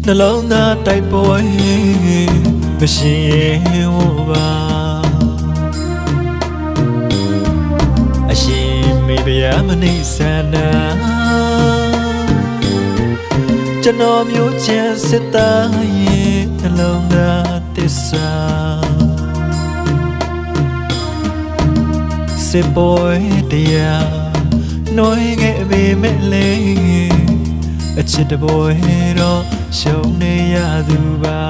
နှလုံးသားတိုက်ပွဲမရှိရင်ဟောပါအရှင်မေဗျာမနိဆန္ဒကျွန်တော်မျိုးချမ်းစစ်သားရဲ့နှလုံးသားသစ္စာစစ်ပွဲတရားနှွေးခဲ့ပေမဲ့လေအချစ်တပွဲတော့ရှုံးနေရသူပါ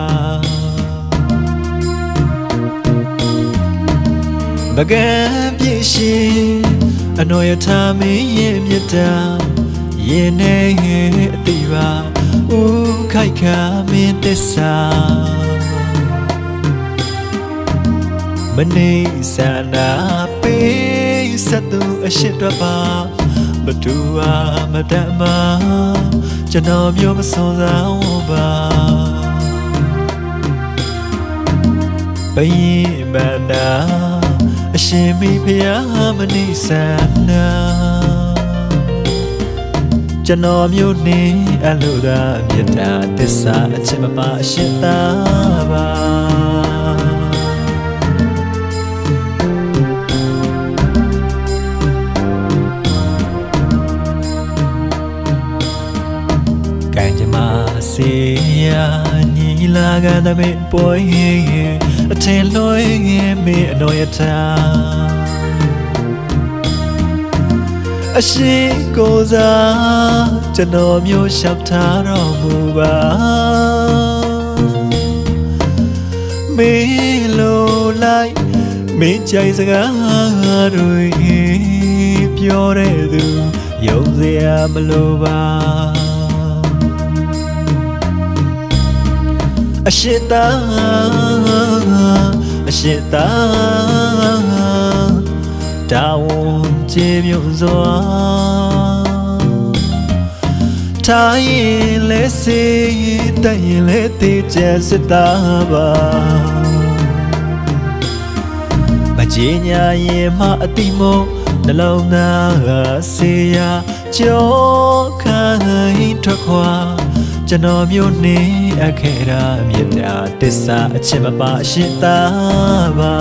မကန်းပြည့်ရှင်အနောယထာမင်းရဲ့မြတ်တာရင်နေအတိပါဦးခိုက်ခါမင်းတစ္ဆာမနေစနာပေးစသူအရှိတပါမတူပါမတတ်မှာကျွန်တော်မျိုးမစွန်စားပါဘယင်မနာအရှင်မိဖုရားမနိဆန္ဒကျွန်တော်မျိုးနေအလိုသာမြတ်တာသစ္စာအချစ်မပါအရှင်သာပါစေယာညီလာကတမေပွဲအထင်လွှဲမေအတော်ယထာအရှိကိုစားကျွန်တော်မျိုးလျှောက်ထားတော်မူပါမေလိုလိုက်မင်းကြိုက်စကားတွေပြောတဲ့သူယုံစရာမလိုပါအရှိတာတာဝန်ကျေမြုံစွာထားရင်လဲစေတတ်ရင်လဲသေးချင်စတာပါမကြီးညာရင်မအတိမနှလုံးသားစေရကြောခိုင်းထွက်ခွာကျွန်တော်မျိုးနေအခေရာမြတ်တာသစ္စာအချစ်မပါအရှင်သာပါ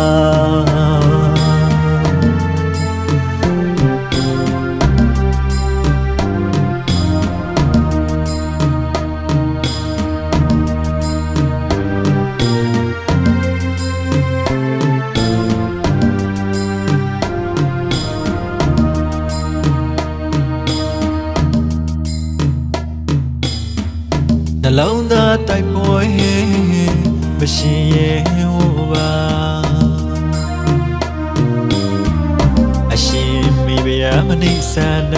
နှလုံးသားတိုက်ပွဲမရှိရင်ဟောပါအရှင်မိဖုရားမနိဆန္ဒ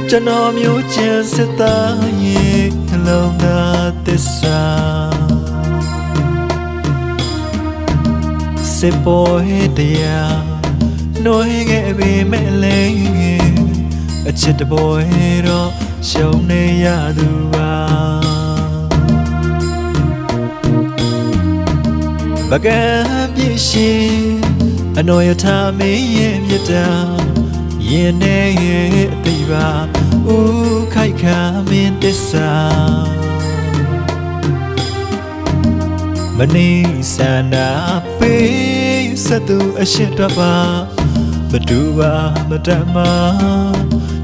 ကျွန်တော်မျိုးချမ်းစစ်သားရဲ့နှလုံးသားသစ္စာစစ်ပွဲတရားနှွေးခဲ့ပေမဲ့လေအချစ်တပွဲတော့ရှုံးနေရသူပါမကန်းပြည့်ရှင်အနောယထာမင်းရဲ့မြတ်တာရင်နေအတိပါဦးခိုက်ခါမင်းတစ္ဆာမနေစနာပေးစသူအရှိတပါမတူပါမတတ်မှာ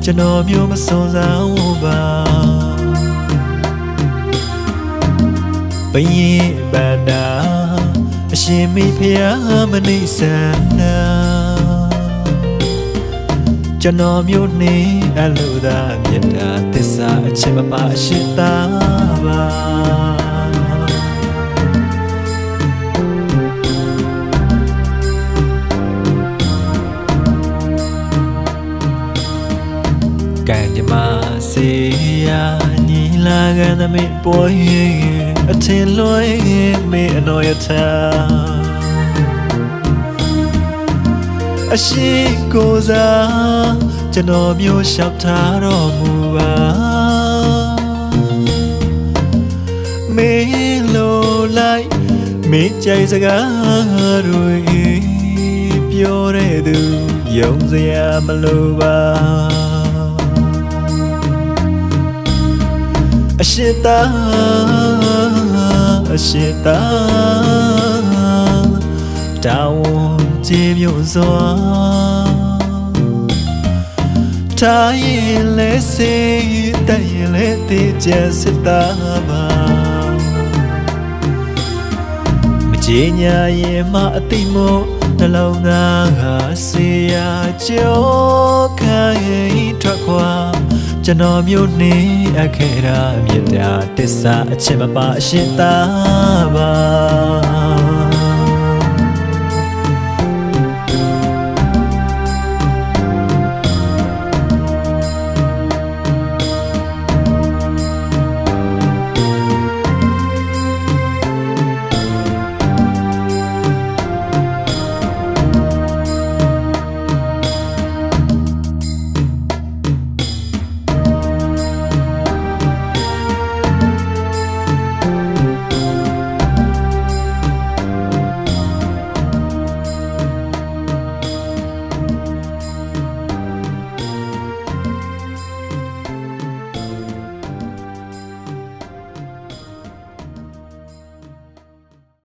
ကျွန်တော်မျိုးမစွန်စားပါဘယင်ဗန္နာအရှင်မိဖုရားမနိဆန္ဒကျွန်တော်မျိုးနေအလိုသာမြတ်တာသစ္စာအချစ်မပါအရှင်သာပါကံကြမ္မာစေယာညီလာကတမေပွဲအထင်လွှဲမေအနောယထာအရှိကိုစားကျွန်တော်မျိုးလျှောက်ထားတော်မူပါမေလိုလိုက်မင်းကြိုက်စကားတွေပြောတဲ့သူယုံစရာမလိုပါ အရှိတာတောင်းကြည်မြို့စွာထားရင်လဲစေတတ်ရင်လဲတေးချစစ်တာပါမကြေညာရင်မအတိမို့နှလုံးသားကစေရကြောခိုင်းထွက်ခွာကျွန်တော်မျိုးနေအခဲရာမြတ်တာတစ္ဆာအချစ်မပါအရှိတာပါ